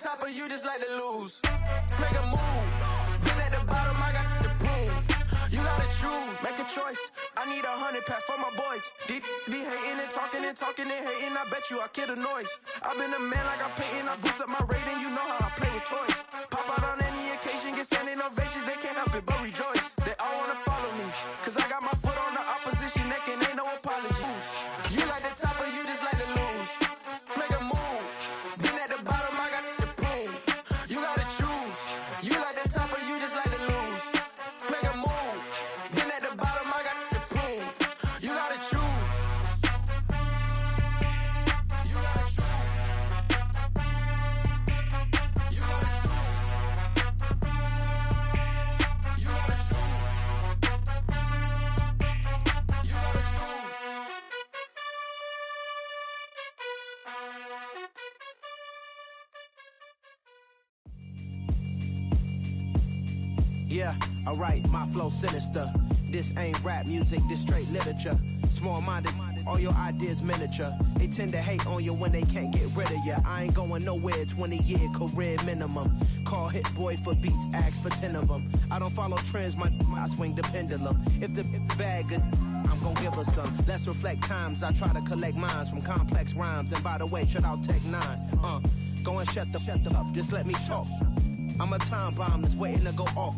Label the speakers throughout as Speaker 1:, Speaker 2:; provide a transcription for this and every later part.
Speaker 1: top of you just like to lose. Make a move. Been at the bottom, I got the proof. You gotta choose, make a choice. I need 100 pack for my boys. Deep be hating and talking and hating. I bet you I kill the noise. I've been a man like I'm painting. I boost up my rating. You know how I play with toys. Pop out on any occasion, get standing ovations. They can't help it but rejoice. They all wanna follow me, cause I got my foot on the opposition neck and ain't no apologies. You like the top of you just like to lose. Make a move. Been at the bottom, I got the proof. You gotta choose. You like the top of you just like to lose. Make a move. Been at the bottom, I got the proof. You gotta choose. You gotta choose. You gotta choose. You gotta choose. You gotta choose.
Speaker 2: Yeah, alright, my flow sinister. This ain't rap music, this straight literature. Small-minded, all your ideas miniature. They tend to hate on you when they can't get rid of you. I ain't going nowhere, 20-year career minimum. Call Hit Boy for beats, ask for 10 of them. I don't follow trends, I swing the pendulum. If the bag good, I'm gon' give her some. Let's reflect times, I try to collect minds from complex rhymes. And by the way, shout out Tech 9. Go and shut the up, just let me talk. I'm a time bomb that's waiting to go off.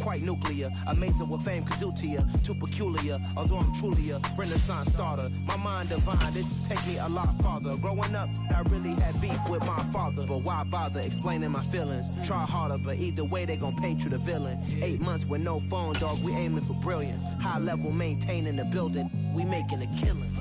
Speaker 2: Quite nuclear, amazing what fame could do to you. Too peculiar, although I'm truly a renaissance starter. My mind divine, it take me a lot farther. Growing up, I really had beef with my father. But why bother explaining my feelings? Try harder, but either way they gon' paint you the villain. 8 months with no phone, dog, we aiming for brilliance. High level maintaining the building, we making a killing.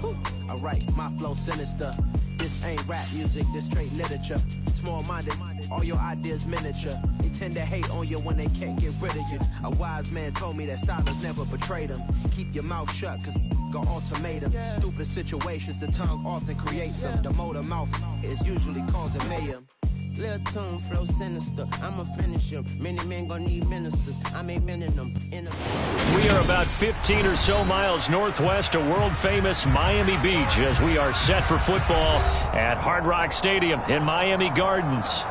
Speaker 2: Alright, my flow sinister. This ain't rap music, this straight literature. Small-minded, all your ideas miniature. They tend to hate on you when they can't get rid of you. A wise man told me that silence never betrayed him. Keep your mouth shut, cause got ultimatums. Stupid situations, the tongue often creates them. The motor mouth is usually causing mayhem.
Speaker 3: Lil' tune, flow sinister, I'ma finish him. Many men gon' need ministers, I'm aiming them.
Speaker 4: We are about 15 or so miles northwest of world-famous Miami Beach as we are set for football at Hard Rock Stadium in Miami Gardens.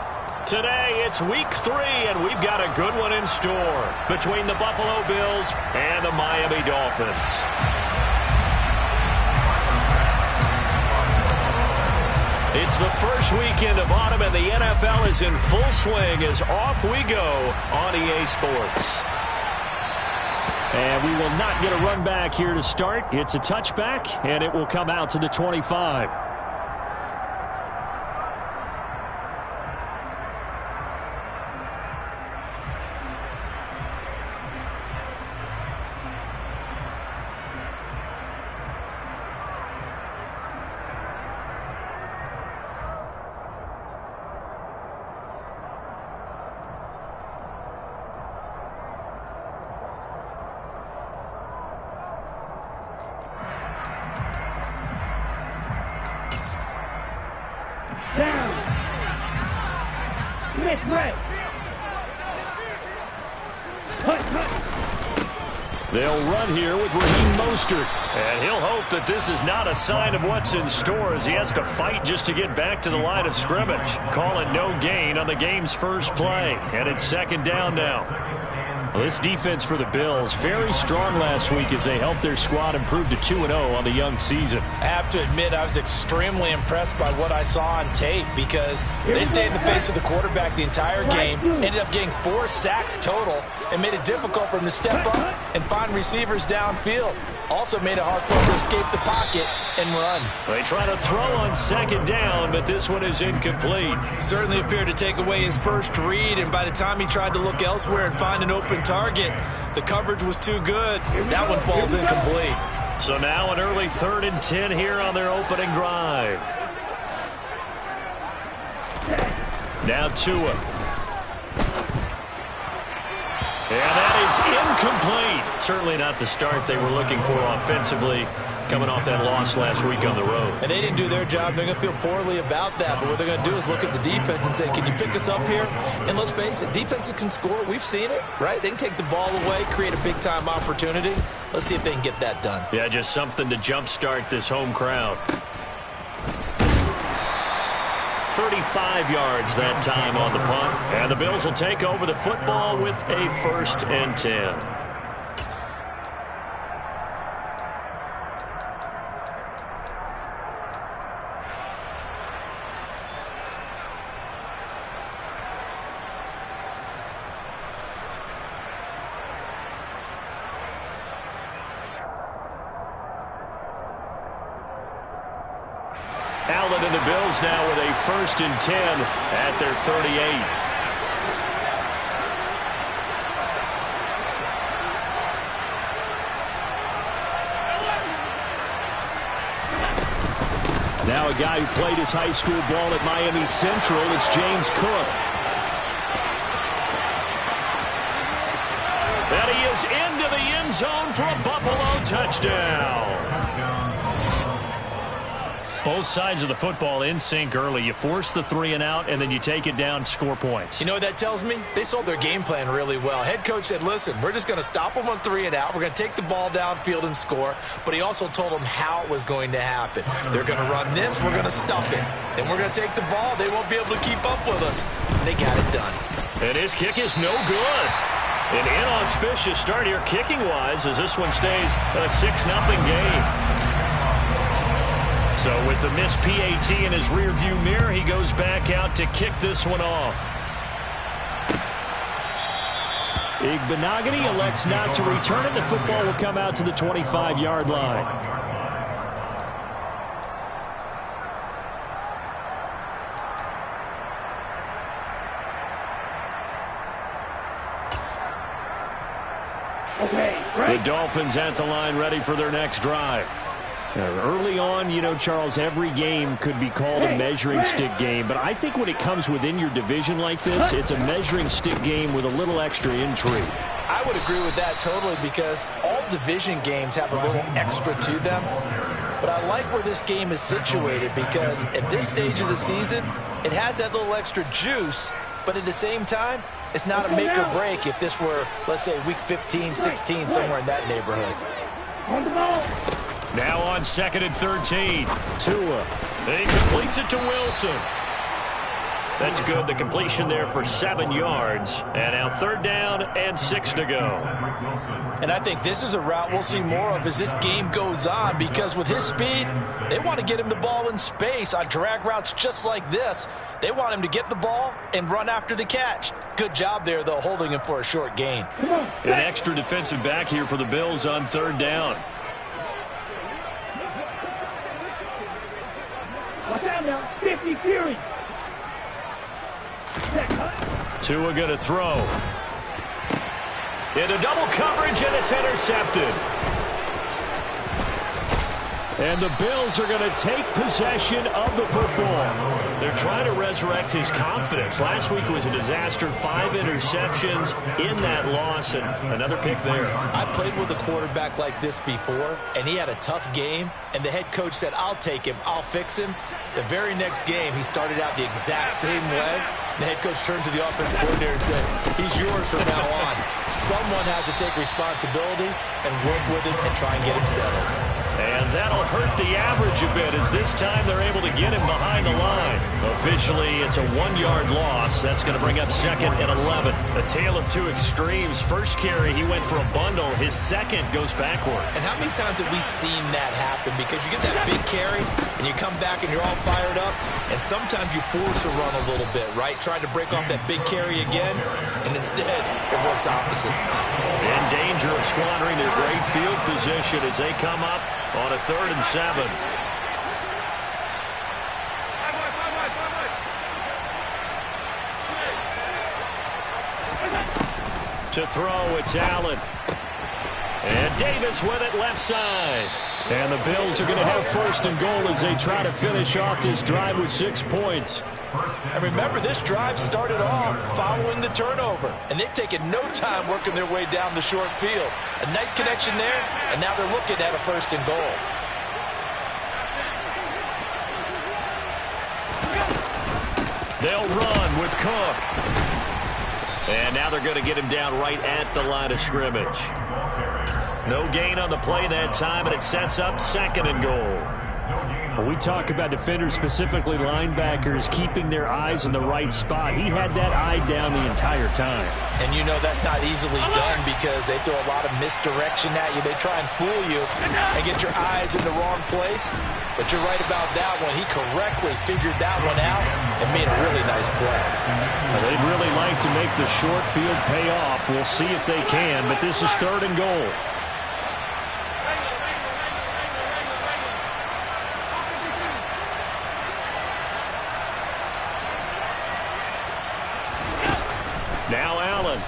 Speaker 4: Today, it's week 3, and we've got a good one in store between the Buffalo Bills and the Miami Dolphins. It's the first weekend of autumn, and the NFL is in full swing as off we go on EA Sports. And we will not get a run back here to start. It's a touchback, and it will come out to the 25. They'll run here with Raheem Mostert. And he'll hope that this is not a sign of what's in store as he has to fight just to get back to the line of scrimmage. Calling no gain on the game's first play. And it's second down now. Well, this defense for the Bills, very strong last week as they helped their squad improve to 2-0 on the young season.
Speaker 5: I have to admit, I was extremely impressed by what I saw on tape because they stayed in the face of the quarterback the entire game, ended up getting 4 sacks total, and made it difficult for him to step up and find receivers downfield. Also made it hard for him to escape the pocket and run.
Speaker 4: They try to throw on second down, but this one is incomplete.
Speaker 5: Certainly appeared to take away his first read, and by the time he tried to look elsewhere and find an open target, the coverage was too good. That one falls incomplete.
Speaker 4: So now an early 3rd and 10 here on their opening drive. Now Tua. And that is incomplete. Certainly not the start they were looking for offensively, coming off that loss last week on the road.
Speaker 5: And they didn't do their job. They're going to feel poorly about that. But what they're going to do is look at the defense and say, can you pick us up here? And let's face it, defenses can score. We've seen it, right? They can take the ball away, create a big-time opportunity. Let's see if they can get that done.
Speaker 4: Yeah, just something to jumpstart this home crowd. 35 yards that time on the punt. And the Bills will take over the football with a 1st and 10. Allen and the Bills now with a 1st and 10 at their 38. Now a guy who played his high school ball at Miami Central, it's James Cook. And he is into the end zone for a Buffalo touchdown. Both sides of the football in sync early. You force the 3 and out, and then you take it down, score points.
Speaker 5: You know what that tells me? They sold their game plan really well. Head coach said, listen, we're just going to stop them on 3 and out. We're going to take the ball downfield and score. But he also told them how it was going to happen. They're going to run this. We're going to stop it. Then we're going to take the ball. They won't be able to keep up with us. They got it done.
Speaker 4: And his kick is no good. An inauspicious start here kicking-wise as this one stays a 6-0 game. So with the missed PAT in his rearview mirror, he goes back out to kick this one off. Igbenogany elects not to return it. The football will come out to the 25-yard line. The Dolphins at the line ready for their next drive. Early on, you know, Charles, every game could be called a measuring stick game, but I think when it comes within your division like this, it's a measuring stick game with a little extra intrigue.
Speaker 5: I would agree with that totally because all division games have a little extra to them. But I like where this game is situated because at this stage of the season, it has that little extra juice, but at the same time, it's not a make or break if this were, let's say, week 15, 16, somewhere in that neighborhood.
Speaker 1: On the ball.
Speaker 4: Now on 2nd and 13. Tua. He completes it to Wilson. That's good. The completion there for 7 yards. And now 3rd down and 6 to go.
Speaker 5: And I think this is a route we'll see more of as this game goes on because with his speed, they want to get him the ball in space on drag routes just like this. They want him to get the ball and run after the catch. Good job there, though, holding him for a short gain.
Speaker 4: An extra defensive back here for the Bills on 3rd down.
Speaker 1: Watch out now, 50 Fury.
Speaker 4: Tua going to throw. Into double coverage, and it's intercepted. And the Bills are going to take possession of the football. They're trying to resurrect his confidence. Last week was a disaster. 5 interceptions in that loss, and another pick there.
Speaker 5: I played with a quarterback like this before, and he had a tough game, and the head coach said, I'll take him, I'll fix him. The very next game, he started out the exact same way. The head coach turned to the offensive coordinator and said, he's yours from now on. Someone has to take responsibility and work with him and try and get him settled.
Speaker 4: And that'll hurt the average a bit as this time they're able to get him behind the line. Officially, it's a 1-yard loss. That's going to bring up 2nd and 11. A tale of two extremes. First carry, he went for a bundle. His second goes backward.
Speaker 5: And how many times have we seen that happen? Because you get that big carry, and you come back and you're all fired up, and sometimes you force a run a little bit, right? Trying to break off that big carry again, and instead, it works opposite.
Speaker 4: In danger of squandering their great field position as they come up on a 3rd and 7. To throw, it's Allen. And Davis with it left side. And the Bills are going to have 1st and goal as they try to finish off this drive with 6 points.
Speaker 5: And remember, this drive started off following the turnover. And they've taken no time working their way down the short field. A nice connection there, and now they're looking at a 1st and goal.
Speaker 4: They'll run with Cook. And now they're going to get him down right at the line of scrimmage. No gain on the play that time, and it sets up 2nd and goal. When we talk about defenders, specifically linebackers, keeping their eyes in the right spot, he had that eye down the entire time.
Speaker 5: And you know that's not easily done because they throw a lot of misdirection at you. They try and fool you and get your eyes in the wrong place. But you're right about that one. He correctly figured that one out and made a really nice play.
Speaker 4: Well, they'd really like to make the short field pay off. We'll see if they can, but this is 3rd and goal. Now Allen.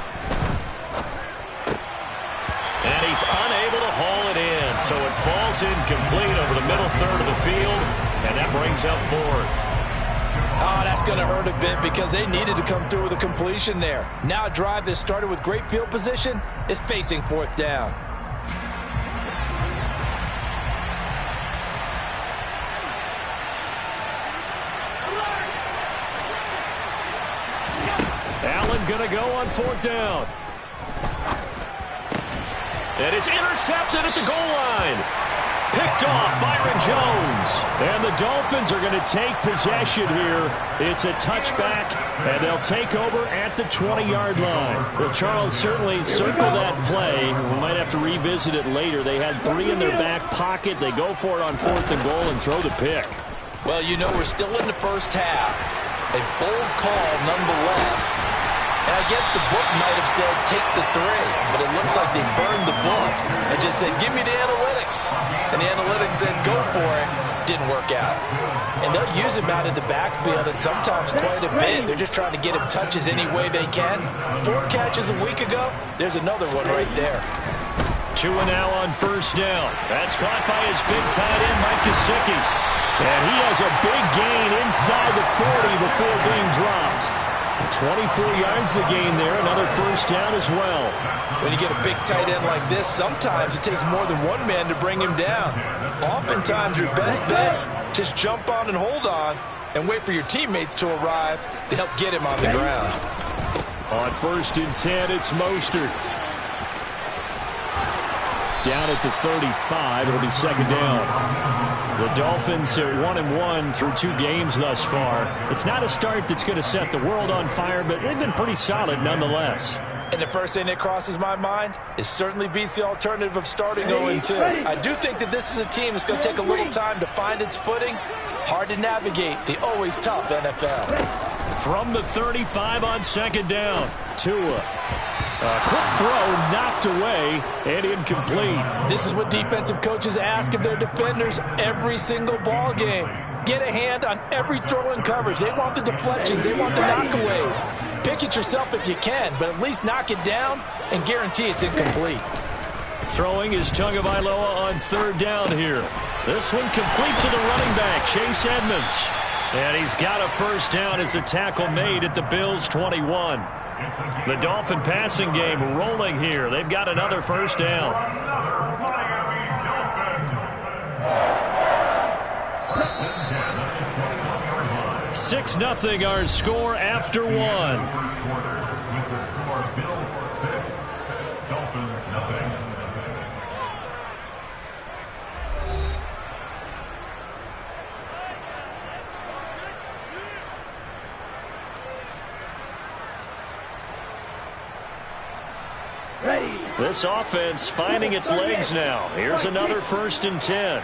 Speaker 4: And he's unable to haul it in, so it falls incomplete over the middle third of the field, and that brings up 4th.
Speaker 5: Oh, that's going to hurt a bit because they needed to come through with a completion there. Now a drive that started with great field position is facing 4th down.
Speaker 4: Allen going to go on 4th down. And it's intercepted at the goal line. Picked off Byron Jones. And the Dolphins are going to take possession here. It's a touchback, and they'll take over at the 20-yard line. Well, Charles, certainly circle that play. We might have to revisit it later. They had 3 in their back pocket. They go for it on 4th and goal and throw the pick.
Speaker 5: Well, you know, we're still in the first half. A bold call nonetheless. And I guess the book might have said take the 3, but it looks like they burned the book and just said give me the analytics. And the analytics said go for it. Didn't work out. And they'll use him out in the backfield and sometimes quite a bit. They're just trying to get him touches any way they can. 4 catches a week ago. There's another one right there.
Speaker 4: Tua now on 1st down. That's caught by his big tight end, Mike Gesicki. And he has a big gain inside the 40 before being dropped. 24 yards the gain there, another 1st down as well.
Speaker 5: When you get a big tight end like this, sometimes it takes more than one man to bring him down. Oftentimes your best bet, just jump on and hold on and wait for your teammates to arrive to help get him on the ground.
Speaker 4: On 1st and 10, it's Mostert. Down at the 35, it'll be 2nd down. The Dolphins are 1-1 through 2 games thus far. It's not a start that's going to set the world on fire, but they've been pretty solid nonetheless.
Speaker 5: And the first thing that crosses my mind is certainly beats the alternative of starting 0-2. I do think that this is a team that's going to take a little time to find its footing. Hard to navigate the always tough NFL.
Speaker 4: From the 35 on 2nd down, Tua. A quick throw knocked away and incomplete.
Speaker 5: This is what defensive coaches ask of their defenders every single ball game. Get a hand on every throw in coverage. They want the deflections. They want the knockaways. Pick it yourself if you can, but at least knock it down and guarantee it's incomplete.
Speaker 4: Throwing is Tagovailoa on 3rd down here. This one complete to the running back, Chase Edmonds. And he's got a 1st down as a tackle made at the Bills' 21. The Dolphin passing game rolling here. They've got another 1st down. 6-0 our score after 1. This offense finding its legs now. Here's another 1st and 10.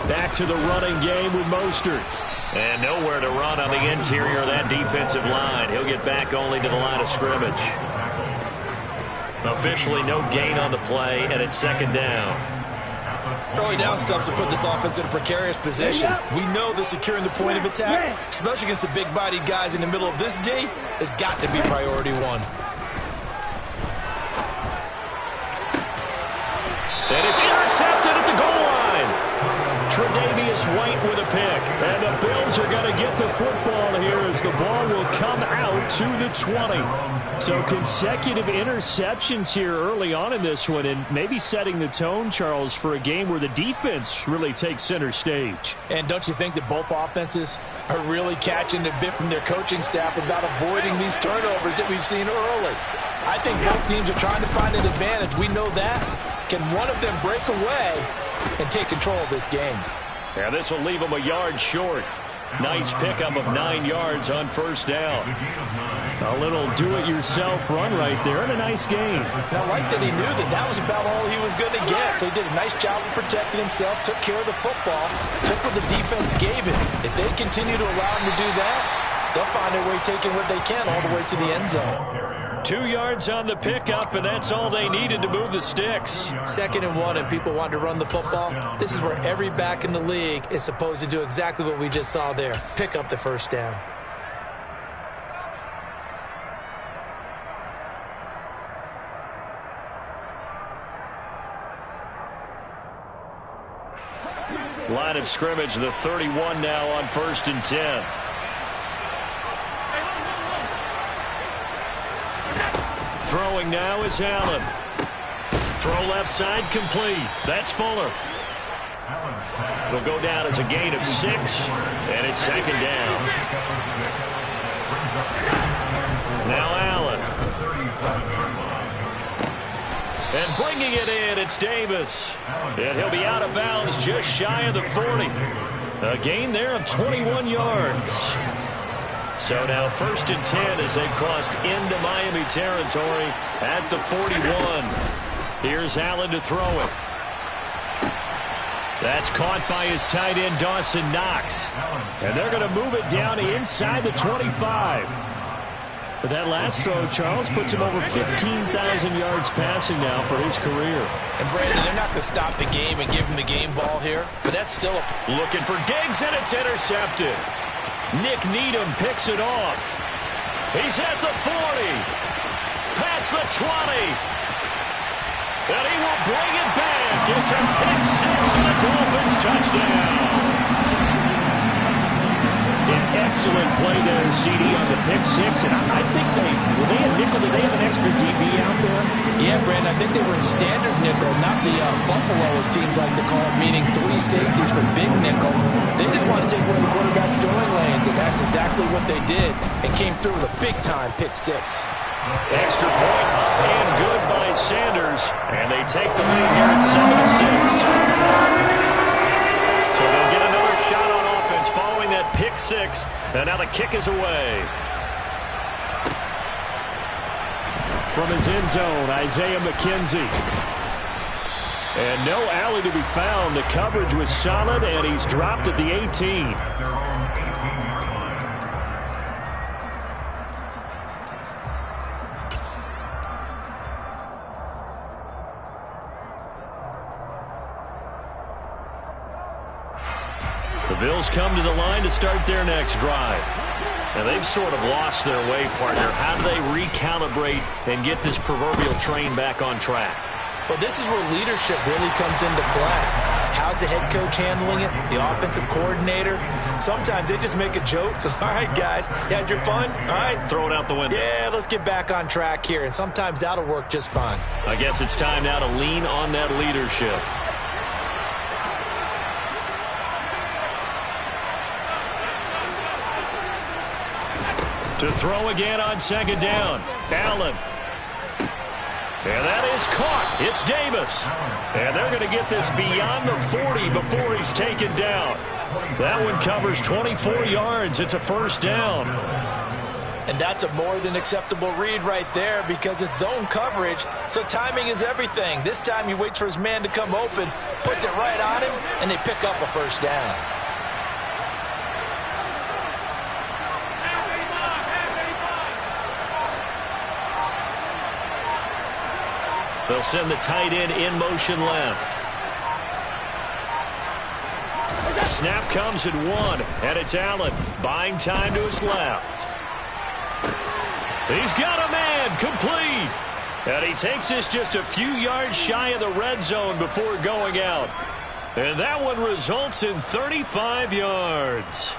Speaker 4: Back to the running game with Mostert. And nowhere to run on the interior of that defensive line. He'll get back only to the line of scrimmage. Officially no gain on the play, and it's 2nd down.
Speaker 5: Early down stuff to put this offense in a precarious position. We know that securing the point of attack, especially against the big-bodied guys in the middle of this D, has got to be priority 1.
Speaker 4: And it's intercepted at the goal line. Tre'Davious White with a pick. And the Bills are going to get the football here as the ball will come out to the 20. So consecutive interceptions here early on in this one, and maybe setting the tone, Charles, for a game where the defense really takes center stage.
Speaker 5: And don't you think that both offenses are really catching a bit from their coaching staff about avoiding these turnovers that we've seen early? I think both teams are trying to find an advantage. We know that. Can one of them break away and take control of this game.
Speaker 4: And this will leave him a yard short. Nice pickup of 9 yards on first down. A little do-it-yourself run right there and a nice gain.
Speaker 5: And I like that he knew that was about all he was going to get. So he did a nice job of protecting himself, took care of the football, took what the defense gave him. If they continue to allow him to do that, they'll find a way taking what they can all the way to the end zone.
Speaker 4: 2 yards on the pickup, and that's all they needed to move the sticks.
Speaker 5: 2nd and 1, and people want to run the football. This is where every back in the league is supposed to do exactly what we just saw there. Pick up the first down.
Speaker 4: Line of scrimmage, the 31 now on 1st and 10. Throwing now is Allen. Throw left side complete. That's Fuller. Will go down as a gain of 6, and it's 2nd down. Now Allen. And bringing it in, it's Davis. And he'll be out of bounds just shy of the 40. A gain there of 21 yards. So now 1st and 10 as they've crossed into Miami territory at the 41. Here's Allen to throw it. That's caught by his tight end, Dawson Knox. And they're going to move it down inside the 25. But that last throw, Charles, puts him over 15,000 yards passing now for his career.
Speaker 5: And Brandon, they're not going to stop the game and give him the game ball here, but that's still
Speaker 4: looking for Diggs, and it's intercepted. Nick Needham picks it off. He's at the 40. Past the 20. And he will bring it back. It's a pick 6 and a Dolphins touchdown. An excellent play there, CD, on the pick 6. And I think were they in nickel? Did they have an extra DB out there?
Speaker 5: Yeah, Brandon, I think they were in standard nickel, not the Buffalo, as teams like to call it, meaning 3 safeties for big nickel. They just want to take one of the quarterback's throwing lanes, and that's exactly what they did, and came through with a big-time pick 6.
Speaker 4: Extra point and good by Sanders, and they take the lead here at 7-6. So they'll get another shot on offense following that pick 6, and now the kick is away. From his end zone, Isaiah McKenzie. And no alley to be found. The coverage was solid, and he's dropped at the 18. The Bills come to the line to start their next drive. And they've sort of lost their way, partner. How do they recalibrate and get this proverbial train back on track?
Speaker 5: Well, this is where leadership really comes into play. How's the head coach handling it? The offensive coordinator? Sometimes they just make a joke. All right, guys, you had your fun? All right.
Speaker 4: Throw it out the window.
Speaker 5: Yeah, let's get back on track here. And sometimes that'll work just fine.
Speaker 4: I guess it's time now to lean on that leadership. To throw again on 2nd down. Allen. And that is caught. It's Davis. And they're going to get this beyond the 40 before he's taken down. That one covers 24 yards. It's a 1st down.
Speaker 5: And that's a more than acceptable read right there because it's zone coverage, so timing is everything. This time he waits for his man to come open, puts it right on him, and they pick up a 1st down.
Speaker 4: They'll send the tight end in motion left. Snap comes at 1, and it's Allen. Buying time to his left. He's got a man, complete. And he takes this just a few yards shy of the red zone before going out. And that one results in 35 yards.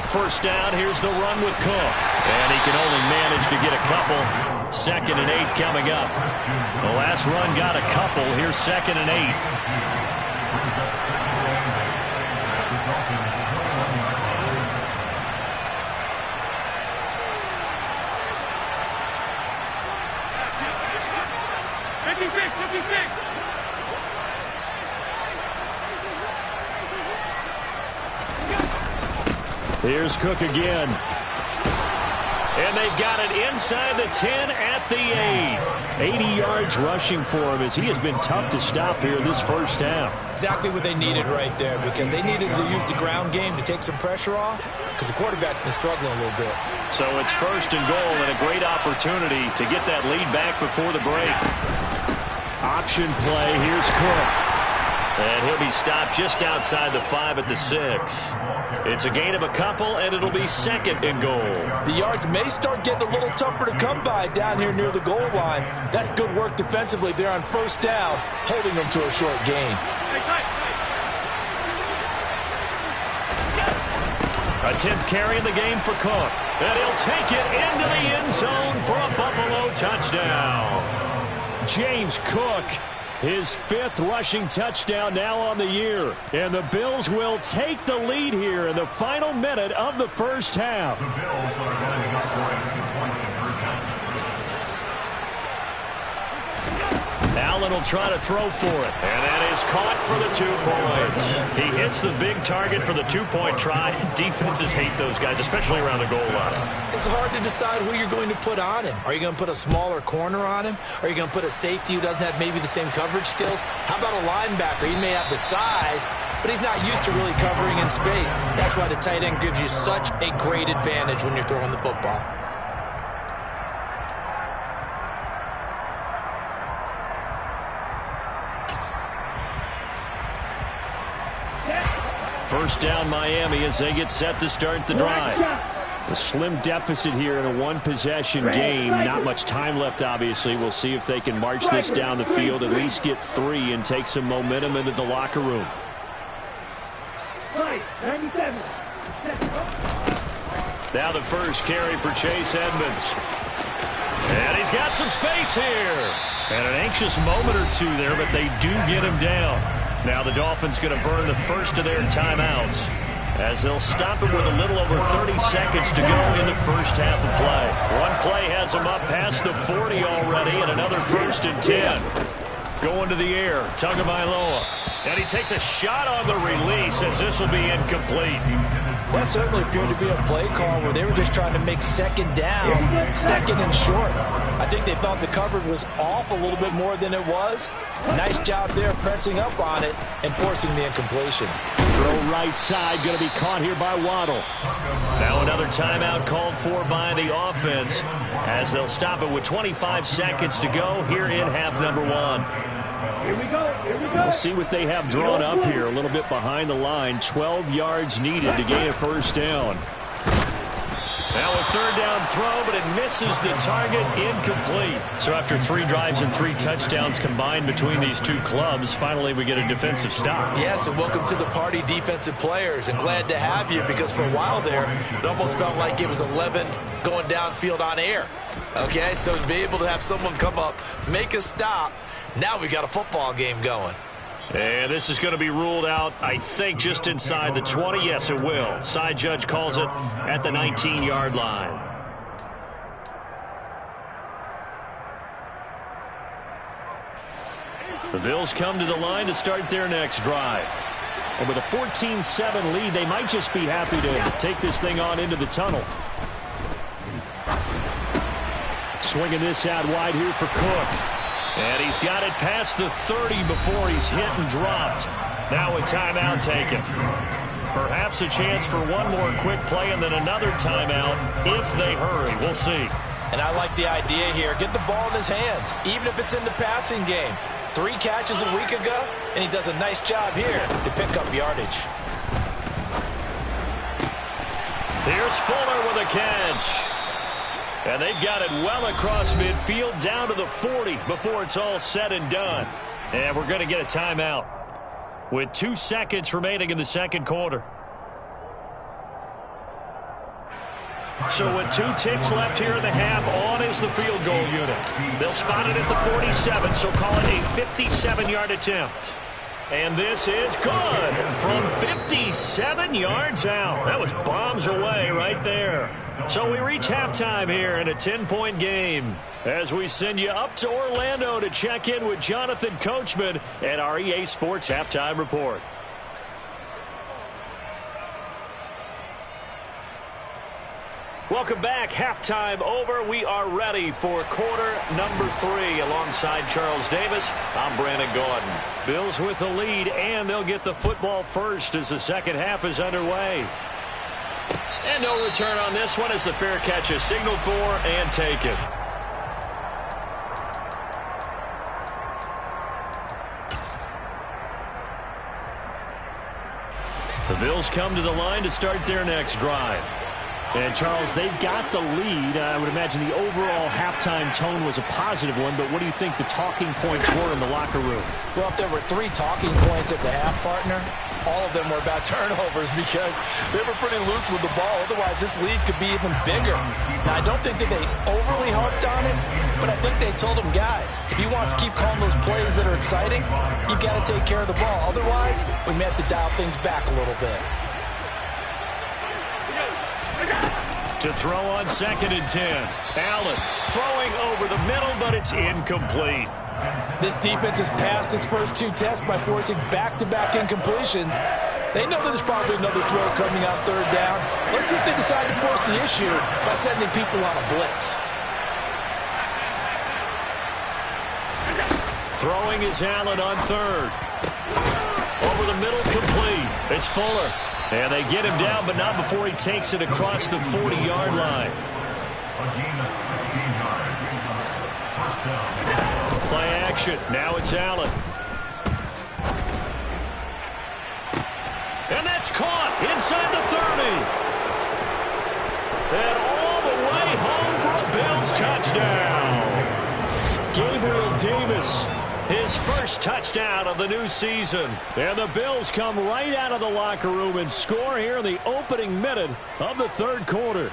Speaker 4: First down, here's the run with Cook. And he can only manage to get a couple. 2nd and 8 coming up. The last run got a couple. Here's 2nd and 8. Here's Cook again. And they've got it inside the 10 at the 8. 80 yards rushing for him as he has been tough to stop here this first half.
Speaker 5: Exactly what they needed right there, because they needed to use the ground game to take some pressure off, because the quarterback's been struggling a little bit.
Speaker 4: So it's 1st and goal and a great opportunity to get that lead back before the break. Option play. Here's Cook. And he'll be stopped just outside the 5 at the 6. It's a gain of a couple, and it'll be 2nd and goal.
Speaker 5: The yards may start getting a little tougher to come by down here near the goal line. That's good work defensively there on 1st down, holding them to a short gain.
Speaker 4: A 10th carry in the game for Cook. And he'll take it into the end zone for a Buffalo touchdown. James Cook, his 5th rushing touchdown now on the year. And the Bills will take the lead here in the final minute of the first half. Allen will try to throw for it. And that is caught for the 2 points. He hits the big target for the 2-point try. Defenses hate those guys, especially around the goal line.
Speaker 5: It's hard to decide who you're going to put on him. Are you going to put a smaller corner on him? Are you going to put a safety who doesn't have maybe the same coverage skills? How about a linebacker? He may have the size, but he's not used to really covering in space. That's why the tight end gives you such a great advantage when you're throwing the football.
Speaker 4: First down Miami as they get set to start the drive. A slim deficit here in a one-possession game. Not much time left, obviously. We'll see if they can march this down the field, at least get 3 and take some momentum into the locker room. Now the first carry for Chase Edmonds. And he's got some space here. And an anxious moment or two there, but they do get him down. Now the Dolphins going to burn the first of their timeouts as they'll stop it with a little over 30 seconds to go in the first half of play. One play has them up past the 40 already, and another 1st and 10. Going to the air, Tagovailoa. And he takes a shot on the release as this will be incomplete.
Speaker 5: That certainly appeared to be a play call where they were just trying to make 2nd down, 2nd and short. I think they thought the coverage was off a little bit more than it was. Nice job there pressing up on it and forcing the incompletion.
Speaker 4: Throw right side, going to be caught here by Waddle. Now another timeout called for by the offense as they'll stop it with 25 seconds to go here in half number 1.
Speaker 1: Here we go.
Speaker 4: We'll see what they have drawn up here. A little bit behind the line. 12 yards needed to gain a first down. Now a 3rd down throw, but it misses the target, incomplete. So after 3 drives and 3 touchdowns combined between these two clubs, finally we get a defensive stop.
Speaker 5: Yes, and welcome to the party, defensive players. And glad to have you, because for a while there, it almost felt like it was 11 going downfield on air. Okay, so to be able to have someone come up, make a stop, now we got a football game going.
Speaker 4: And this is going to be ruled out, I think, just inside the 20. Yes, it will. Side judge calls it at the 19-yard line. The Bills come to the line to start their next drive. And with a 14-7 lead, they might just be happy to take this thing on into the tunnel. Swinging this out wide here for Cook. And he's got it past the 30 before he's hit and dropped. Now a timeout taken. Perhaps a chance for one more quick play and then another timeout if they hurry. We'll see.
Speaker 5: And I like the idea here. Get the ball in his hands, even if it's in the passing game. 3 catches a week ago, and he does a nice job here to pick up yardage.
Speaker 4: Here's Fuller with a catch. And they've got it well across midfield down to the 40 before it's all said and done. And we're going to get a timeout with 2 seconds remaining in the second quarter. So with 2 ticks left here in the half, on is the field goal unit. They'll spot it at the 47, so call it a 57-yard attempt. And this is good from 57 yards out. That was bombs away right there. So we reach halftime here in a 10-point game as we send you up to Orlando to check in with Jonathan Coachman at our EA Sports Halftime Report. Welcome back. Halftime over. We are ready for quarter number 3. Alongside Charles Davis, I'm Brandon Gordon. Bills with the lead, and they'll get the football first as the second half is underway. And no return on this one as the fair catch is signaled for and taken. The Bills come to the line to start their next drive. And, Charles, they've got the lead. I would imagine the overall halftime tone was a positive one, but what do you think the talking points were in the locker room?
Speaker 5: Well, if there were 3 talking points at the half, partner, all of them were about turnovers because they were pretty loose with the ball. Otherwise, this lead could be even bigger. Now, I don't think that they overly harped on it, but I think they told them, guys, if he wants to keep calling those plays that are exciting, you've got to take care of the ball. Otherwise, we may have to dial things back a little bit.
Speaker 4: To throw on 2nd and 10. Allen throwing over the middle, but it's incomplete.
Speaker 5: This defense has passed its first 2 tests by forcing back-to-back incompletions. They know that there's probably another throw coming on 3rd down. Let's see if they decide to force the issue by sending people on a blitz.
Speaker 4: Throwing is Allen on 3rd. Over the middle, complete. It's Fuller. And they get him down, but not before he takes it across the 40-yard line. Play action. Now it's Allen. And that's caught inside the 30. And all the way home for a Bills touchdown. Gabriel Davis. His first touchdown of the new season. And the Bills come right out of the locker room and score here in the opening minute of the 3rd quarter.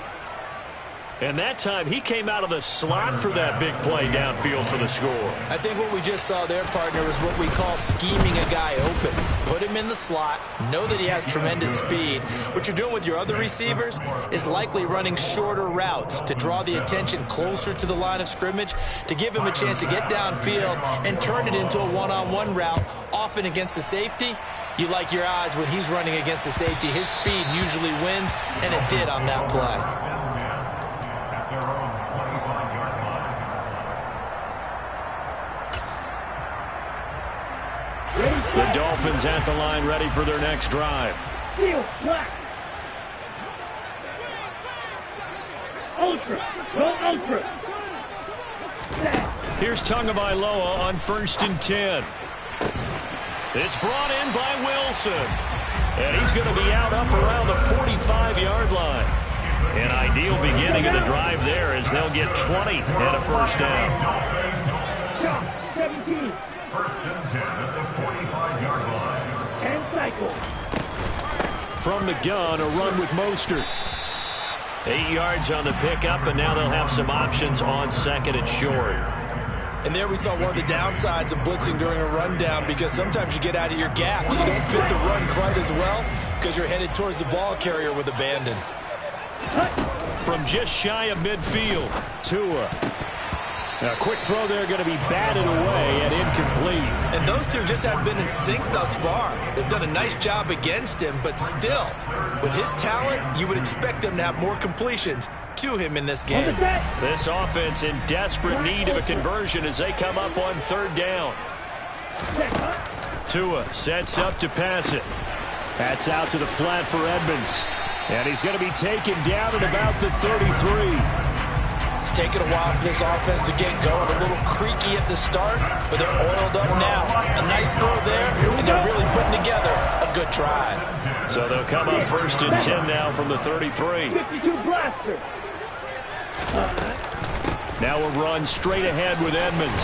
Speaker 4: And that time, he came out of the slot for that big play downfield for the score.
Speaker 5: I think what we just saw there, partner, is what we call scheming a guy open. Put him in the slot, know that he has tremendous speed. What you're doing with your other receivers is likely running shorter routes to draw the attention closer to the line of scrimmage, to give him a chance to get downfield and turn it into a one-on-one route, often against the safety. You like your odds when he's running against the safety. His speed usually wins, and it did on that play.
Speaker 4: The Dolphins at the line ready for their next drive. Here's Tagovailoa on 1st and 10. It's brought in by Wilson. And he's going to be out up around the 45-yard line. An ideal beginning of the drive there as they'll get 20 and a first down.
Speaker 6: 17. First and 10 at the 45-yard line. And cycle.
Speaker 4: From the gun, a run with Mostert. 8 yards on the pickup, and now they'll have some options on 2nd and short.
Speaker 5: And there we saw one of the downsides of blitzing during a rundown, because sometimes you get out of your gaps. You don't fit the run quite as well because you're headed towards the ball carrier with abandon.
Speaker 4: From just shy of midfield, Tua. A quick throw there going to be batted away and incomplete.
Speaker 5: And those two just haven't been in sync thus far. They've done a nice job against him, but still, with his talent, you would expect them to have more completions to him in this game.
Speaker 4: This offense in desperate need of a conversion as they come up on 3rd down. Tua sets up to pass it. That's out to the flat for Edmonds. And he's going to be taken down at about the 33.
Speaker 5: It's taken a while for this offense to get going. A little creaky at the start, but they're oiled up now. A nice throw there, and they're really putting together a good drive.
Speaker 4: So they'll come up 1st and 10 now from the 33.
Speaker 6: 52 blaster.
Speaker 4: Now a run straight ahead with Edmonds.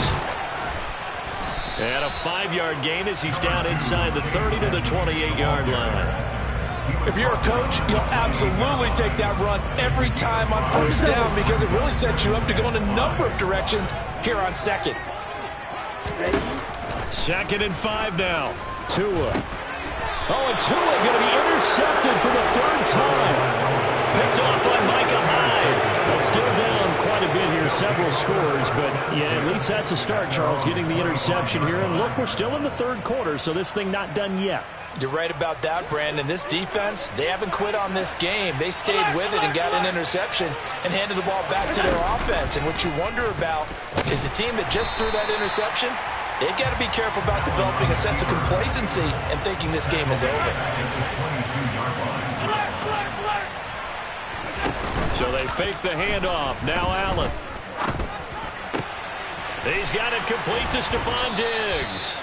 Speaker 4: And a 5-yard gain as he's down inside the 30 to the 28-yard line.
Speaker 5: If you're a coach, you'll absolutely take that run every time on 1st down because it really sets you up to go in a number of directions here on 2nd.
Speaker 4: 2nd and 5 now. Tua. Oh, and Tua going to be intercepted for the third time. Picked off by Micah Hyde. Well, still down quite a bit here, several scores, but yeah, at least that's a start, Charles, getting the interception here. And look, we're still in the third quarter, so this thing not done yet.
Speaker 5: You're right about that, Brandon. This defense, they haven't quit on this game. They stayed with it and got an interception and handed the ball back to their offense. And what you wonder about is the team that just threw that interception, they've got to be careful about developing a sense of complacency and thinking this game is over.
Speaker 4: So they fake the handoff. Now Allen. He's got it complete to Stephon Diggs.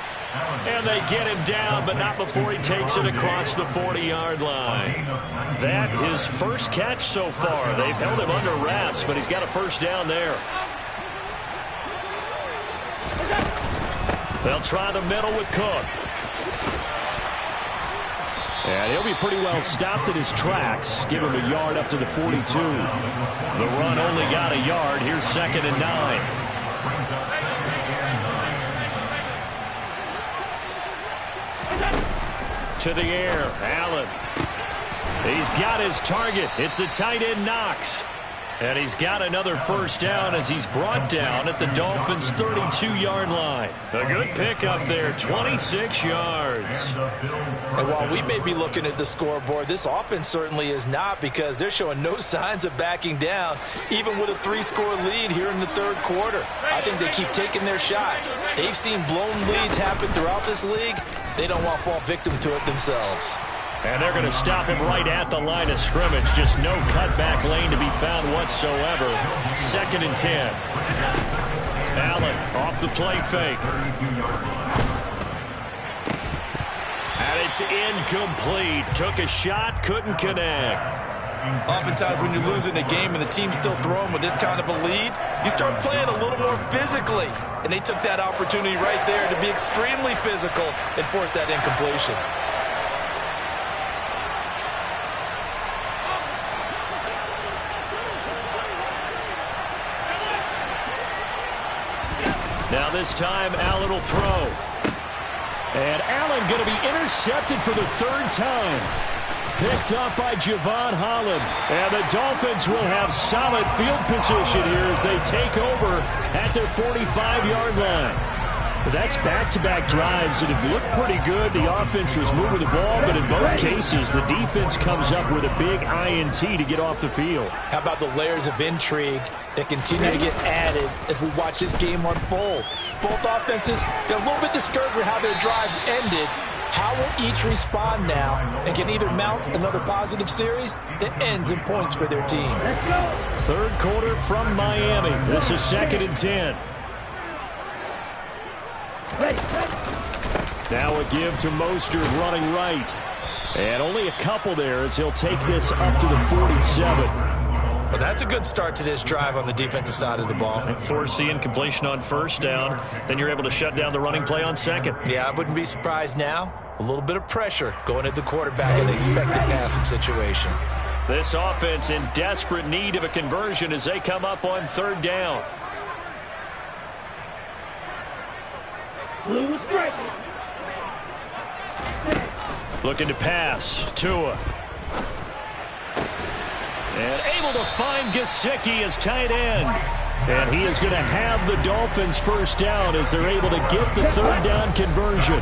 Speaker 4: And they get him down, but not before he takes it across the 40-yard line. That his first catch so far. They've held him under wraps, but he's got a first down there. They'll try the middle with Cook. And he'll be pretty well stopped in his tracks. Give him a yard up to the 42. The run only got a yard. Here's 2nd and 9. To the air, Allen. He's got his target. It's the tight end Knox. And he's got another first down as he's brought down at the Dolphins' 32-yard line. A good pickup there, 26 yards.
Speaker 5: And while we may be looking at the scoreboard, this offense certainly is not, because they're showing no signs of backing down, even with a 3-score lead here in the third quarter. I think they keep taking their shots. They've seen blown leads happen throughout this league. They don't want to fall victim to it themselves.
Speaker 4: And they're going to stop him right at the line of scrimmage. Just no cutback lane to be found whatsoever. 2nd and 10. Allen off the play fake. And it's incomplete. Took a shot, couldn't connect.
Speaker 5: Oftentimes when you're losing a game and the team's still throwing with this kind of a lead, you start playing a little more physically. And they took that opportunity right there to be extremely physical and force that incompletion.
Speaker 4: Now this time, Allen will throw. And Allen going to be intercepted for the third time. Picked up by Javon Holland. And the Dolphins will have solid field position here as they take over at their 45-yard line. That's back-to-back drives that have looked pretty good. The offense was moving the ball, but in both cases, the defense comes up with a big INT to get off the field.
Speaker 5: How about the layers of intrigue that continue to get added as we watch this game unfold? Both offenses, they're a little bit discouraged with how their drives ended. How will each respond now and can either mount another positive series that ends in points for their team?
Speaker 4: Third quarter from Miami. This is 2nd and 10. Now a give to Mostert running right. And only a couple there as he'll take this up to the 47.
Speaker 5: Well, that's a good start to this drive on the defensive side of the ball.
Speaker 4: Force the incompletion on first down. Then you're able to shut down the running play on second.
Speaker 5: Yeah, I wouldn't be surprised now. A little bit of pressure going at the quarterback in the expected passing situation.
Speaker 4: This offense in desperate need of a conversion as they come up on third down. Looking to pass. Tua. And able to find Gesicki as tight end. And he is going to have the Dolphins first down as they're able to get the third down conversion.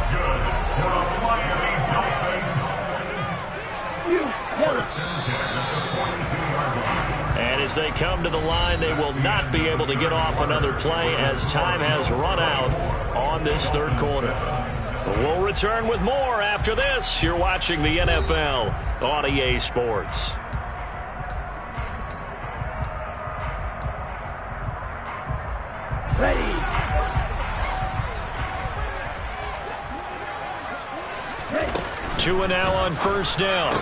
Speaker 4: And as they come to the line, they will not be able to get off another play as time has run out on this third quarter. We'll return with more after this. You're watching the NFL on EA Sports.
Speaker 1: Ready.
Speaker 4: Tua now on first down.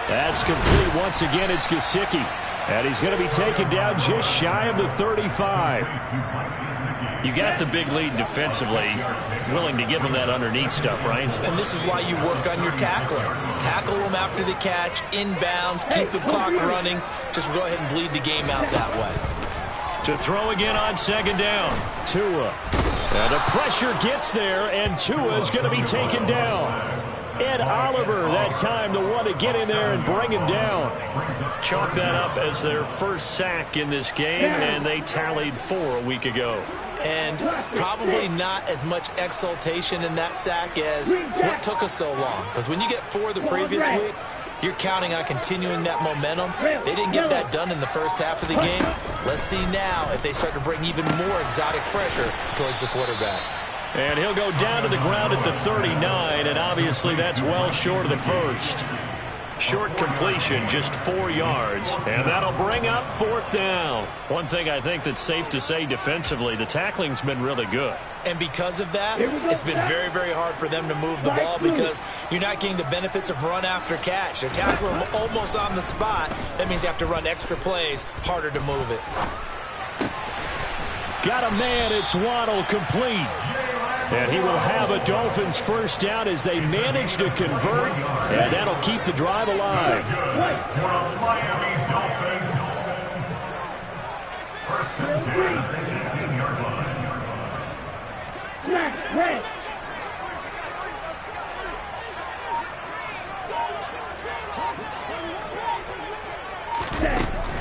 Speaker 4: That's complete. Once again, it's Gesicki. And he's going to be taken down just shy of the 35. You got the big lead defensively. Willing to give him that underneath stuff, right?
Speaker 5: And this is why you work on your tackling. Tackle him after the catch, inbounds, keep the clock running. Just go ahead and bleed the game out that way.
Speaker 4: To throw again on second down. Tua. And the pressure gets there, and Tua's going to be taken down. Ed Oliver, that time, the one to get in there and bring him down. Chalk that up as their first sack in this game, and they tallied 4 a week ago.
Speaker 5: And probably not as much exultation in that sack as what took us so long. Because when you get 4 the previous week, you're counting on continuing that momentum. They didn't get that done in the first half of the game. Let's see now if they start to bring even more exotic pressure towards the quarterback.
Speaker 4: And he'll go down to the ground at the 39, and obviously that's well short of the first. Short completion, just 4 yards, and that'll bring up 4th down. One thing I think that's safe to say defensively, the tackling's been really good.
Speaker 5: And because of that, it's been very, very hard for them to move the ball because you're not getting the benefits of run after catch. They're tackling them almost on the spot. That means you have to run extra plays, harder to move it.
Speaker 4: Got a man, it's Waddle, complete. And he will have a Dolphins first down as they manage to convert, and that'll keep the drive alive.
Speaker 6: Miami Dolphins. First and 10 at the 18-yard line.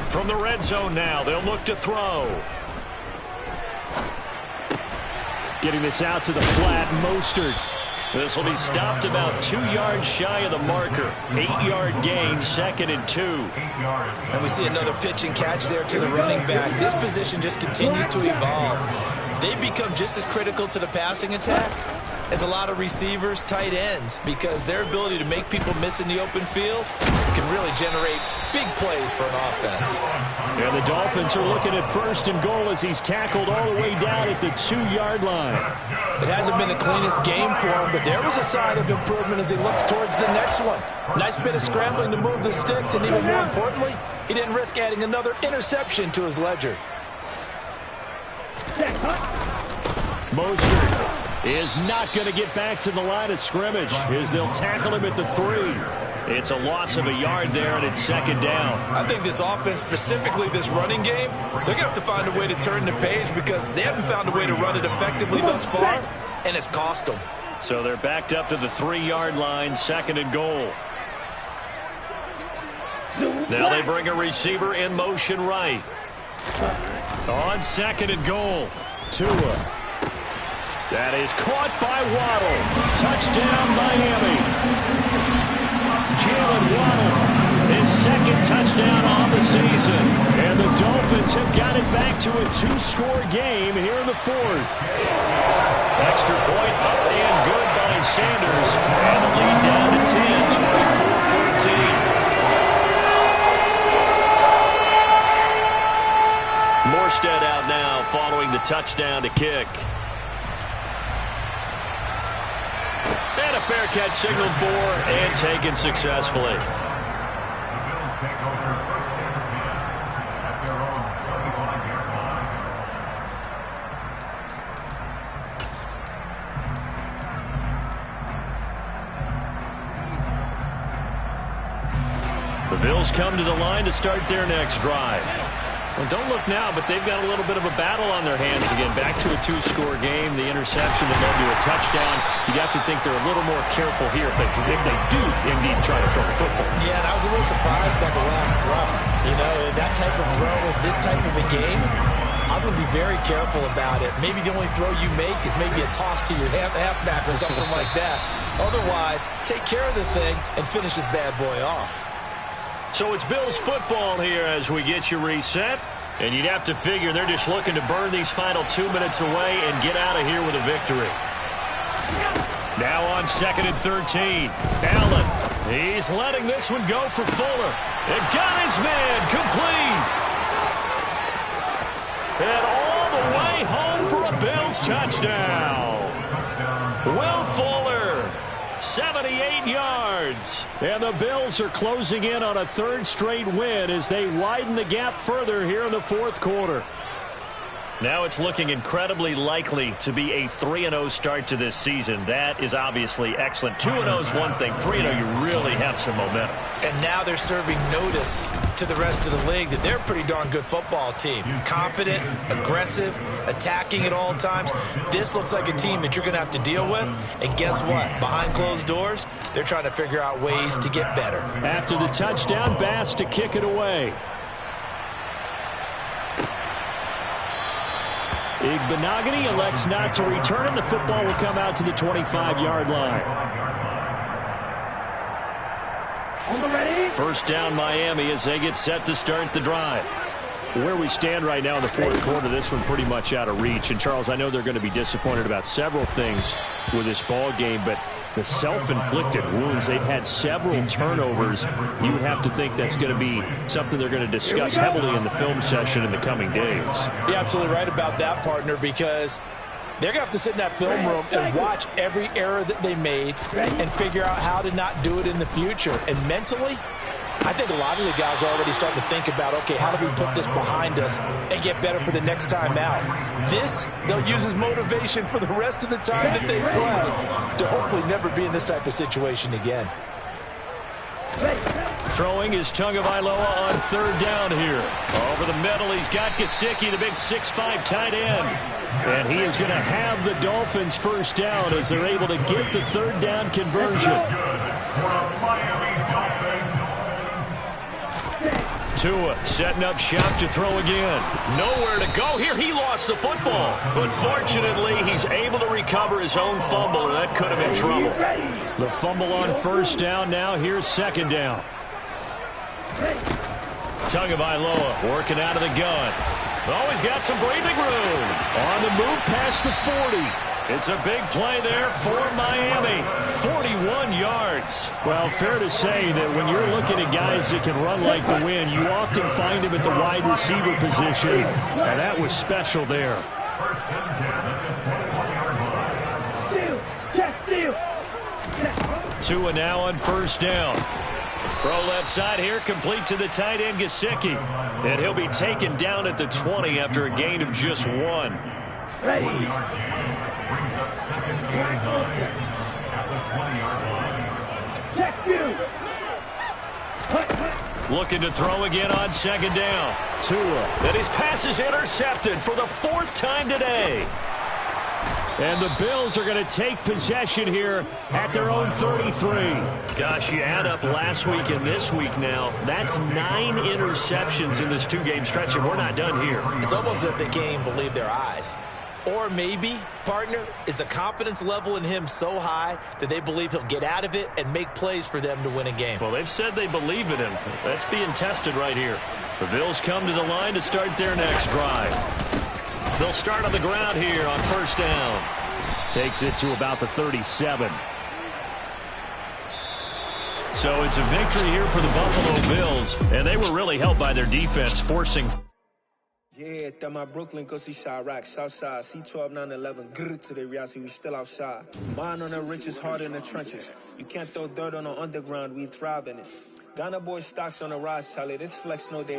Speaker 4: From the red zone now, they'll look to throw. Getting this out to the flat, Mostert. This will be stopped about 2 yards shy of the marker. 8-yard gain, 2nd and 2.
Speaker 5: And we see another pitch and catch there to the running back. This position just continues to evolve. They become just as critical to the passing attack as a lot of receivers, tight ends, because their ability to make people miss in the open field can really generate big plays for an offense.
Speaker 4: And the Dolphins are looking at 1st and goal as he's tackled all the way down at the 2-yard line.
Speaker 5: It hasn't been the cleanest game for him, but there was a sign of improvement as he looks towards the next one. Nice bit of scrambling to move the sticks, and even more importantly, he didn't risk adding another interception to his ledger.
Speaker 4: Mostert is not going to get back to the line of scrimmage as they'll tackle him at the 3. It's a loss of a yard there, and it's 2nd down.
Speaker 5: I think this offense, specifically this running game, they're going to have to find a way to turn the page because they haven't found a way to run it effectively thus far, and it's cost them.
Speaker 4: So they're backed up to the 3-yard line, 2nd and goal. Now they bring a receiver in motion right. On 2nd and goal, Tua. That is caught by Waddle. Touchdown, Miami. Jalen Waddle, his 2nd touchdown on the season. And the Dolphins have got it back to a 2-score game here in the 4th. Extra point up and good by Sanders. And the lead down to 10, 24-14. Morstead out now following the touchdown to kick. And a fair catch signaled for and taken successfully.
Speaker 6: The Bills take over 1st and 10 at their own 35-yard line.
Speaker 4: The Bills come to the line to start their next drive. Well, don't look now, but they've got a little bit of a battle on their hands again. Back to a 2-score game. The interception that led to a touchdown. You'd have to think they're a little more careful here if they do indeed try to throw the football.
Speaker 5: Yeah, and I was a little surprised by the last throw. You know, that type of throw with this type of a game, I'm going to be very careful about it. Maybe the only throw you make is maybe a toss to your halfback or something like that. Otherwise, take care of the thing and finish this bad boy off.
Speaker 4: So it's Bills football here as we get you reset. And you'd have to figure they're just looking to burn these final 2 minutes away and get out of here with a victory. Now on 2nd and 13. Allen, he's letting this one go for Fuller. And got his man complete. And all the way home for a Bills touchdown. Will Fuller, 78 yards. And the Bills are closing in on a 3rd straight win as they widen the gap further here in the 4th quarter. Now it's looking incredibly likely to be a 3-0 start to this season. That is obviously excellent. 2-0 is one thing. 3-0, you really have some momentum.
Speaker 5: And now they're serving notice to the rest of the league that they're a pretty darn good football team. Confident, aggressive, attacking at all times. This looks like a team that you're going to have to deal with. And guess what? Behind closed doors, they're trying to figure out ways to get better.
Speaker 4: After the touchdown, Bass to kick it away. Igbenogany elects not to return, and the football will come out to the 25-yard line. First down, Miami, as they get set to start the drive. Where we stand right now in the fourth quarter, this one pretty much out of reach. And, Charles, I know they're going to be disappointed about several things with this ball game, but the self-inflicted wounds, they've had several turnovers. You have to think that's going to be something they're going to discuss heavily in the film session in the coming days.
Speaker 5: You're absolutely right about that, partner, because they're going to have to sit in that film room and watch every error that they made and figure out how to not do it in the future. And mentally, I think a lot of the guys are already starting to think about, okay, how do we put this behind us and get better for the next time out? This, they'll use as motivation for the rest of the time that they play to hopefully never be in this type of situation again.
Speaker 4: Throwing is Tagovailoa on third down here. Over the middle, he's got Gesicki, the big 6'5" tight end. And he is going to have the Dolphins first down as they're able to get the third down conversion. Tua setting up shop to throw again. Nowhere to go here. He lost the football. But fortunately, he's able to recover his own fumble, and that could have been trouble. The fumble on first down now. Here's second down. Tagovailoa working out of the gun. Always got some breathing room. On the move past the 40. It's a big play there for Miami. 41 yards. Well, fair to say that when you're looking at guys that can run like the wind, you often find them at the wide receiver position, and that was special there. Tua now on first down. Throw left side here, complete to the tight end, Gesicki. And he'll be taken down at the 20 after a gain of just 1. Looking to throw again on second down. Tua. And his pass is intercepted for the 4th time today. And the Bills are going to take possession here at their own 33. Gosh, you add up last week and this week now. That's 9 interceptions in this 2-game stretch, and we're not done here.
Speaker 5: It's almost as if they can't even believe their eyes. Or maybe, partner, is the confidence level in him so high that they believe he'll get out of it and make plays for them to win a game.
Speaker 4: Well, they've said they believe in him. That's being tested right here. The Bills come to the line to start their next drive. They'll start on the ground here on first down. Takes it to about the 37. So it's a victory here for the Buffalo Bills, and they were really helped by their defense, forcing...
Speaker 7: Yeah, that my Brooklyn, go see Chirac, Southside, C12, 911, grrr to the reality, we still outside. Mine on the riches, hard in the trenches. You can't throw dirt on the underground, we thrive in it. Ghana boy stocks on the rise, Charlie, this flex no day.